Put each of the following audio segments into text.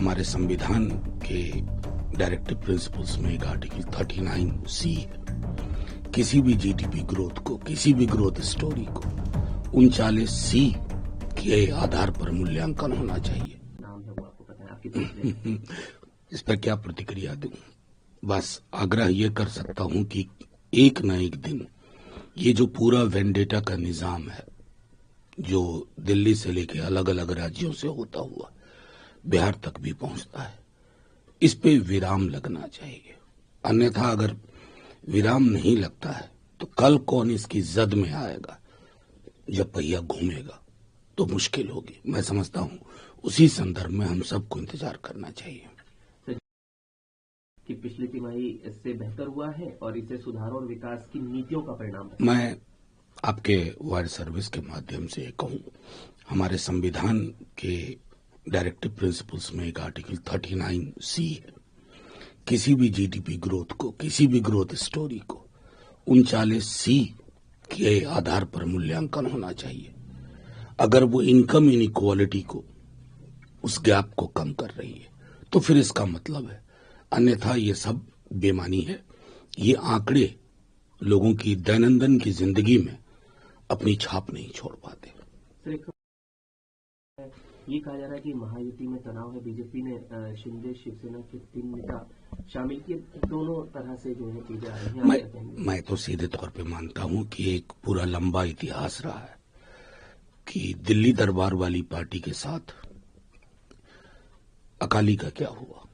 हमारे संविधान के डायरेक्टिव प्रिंसिपल्स में एक आर्टिकल 39C है। किसी भी जीडीपी ग्रोथ को, किसी भी ग्रोथ स्टोरी को 39C के आधार पर मूल्यांकन होना चाहिए। नाम है वो आपको पता है, आपकी तरफ से। इस पर क्या प्रतिक्रिया दूं? बस आग्रह ये कर सकता हूं कि एक न एक दिन ये जो पूरा वेंडेटा का निजाम है, जो दिल्ली से लेकर अलग अलग राज्यों से होता हुआ बिहार तक भी पहुंचता है, इस पे विराम लगना चाहिए। अन्यथा अगर विराम नहीं लगता है तो कल कौन इसकी जद में आएगा? जब पहिया घूमेगा तो मुश्किल होगी। मैं समझता हूं उसी संदर्भ में हम सबको इंतजार करना चाहिए कि पिछली तिमाही इससे बेहतर हुआ है और इसे सुधार और विकास की नीतियों का परिणाम है। मैं आपके वायर सर्विस के माध्यम से कहूं, हमारे संविधान के डायरेक्टिव प्रिंसिपल्स में एक आर्टिकल 39C है। किसी भी जीडीपी ग्रोथ को, किसी भी ग्रोथ स्टोरी को 39C के आधार पर मूल्यांकन होना चाहिए। अगर वो इनकम इनइक्वालिटी को, उस गैप को कम कर रही है तो फिर इसका मतलब है, अन्यथा ये सब बेमानी है। ये आंकड़े लोगों की दैनंदिन की जिंदगी में अपनी छाप नहीं छोड़ पाते। ये कहा जा रहा है कि महायुति में तनाव है। बीजेपी ने शिंदे शिवसेना के 3 नेता शामिल किए। दोनों तरह से जो है चीजें आ रही हैं। मैं तो सीधे तौर पे मानता हूं कि एक पूरा लंबा इतिहास रहा है कि दिल्ली दरबार वाली पार्टी के साथ अकाली का क्या हुआ,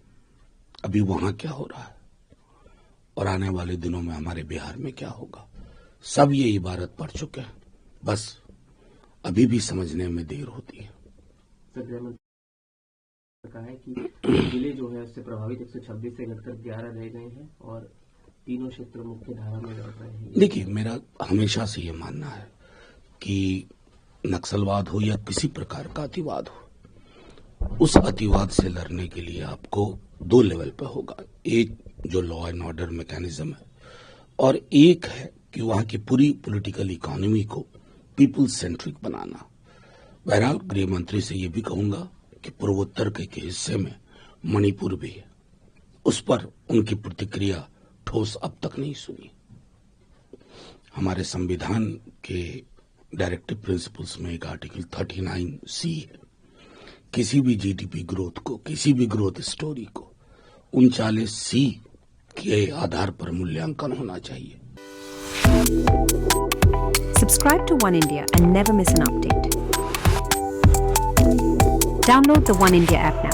अभी वहां क्या हो रहा है और आने वाले दिनों में हमारे बिहार में क्या होगा, सब ये इबारत पढ़ चुके हैं। बस अभी भी समझने में देर होती है। गृह मंत्री ने कहा है कि जिले जो है उससे प्रभावित 126 से घटकर 11 रह गए हैं और तीनों क्षेत्र मुख्य धारा में लड़ रहे हैं। देखिए, मेरा हमेशा से ये मानना है कि नक्सलवाद हो या किसी प्रकार का अतिवाद हो, उस अतिवाद से लड़ने के लिए आपको 2 लेवल पे होगा। एक जो लॉ एंड ऑर्डर मैकेनिज्म है और एक है कि वहां की पूरी पॉलिटिकल इकोनॉमी को पीपल सेंट्रिक बनाना। बहरहाल गृह मंत्री से ये भी कहूंगा कि पूर्वोत्तर के हिस्से में मणिपुर भी है, उस पर उनकी प्रतिक्रिया ठोस अब तक नहीं सुनी। हमारे संविधान के डायरेक्टिव प्रिंसिपल्स में एक आर्टिकल 39C है। किसी भी जीडीपी ग्रोथ को, किसी भी ग्रोथ स्टोरी को 39C के आधार पर मूल्यांकन होना चाहिए। Subscribe to One India and never miss an update. Download the One India app now.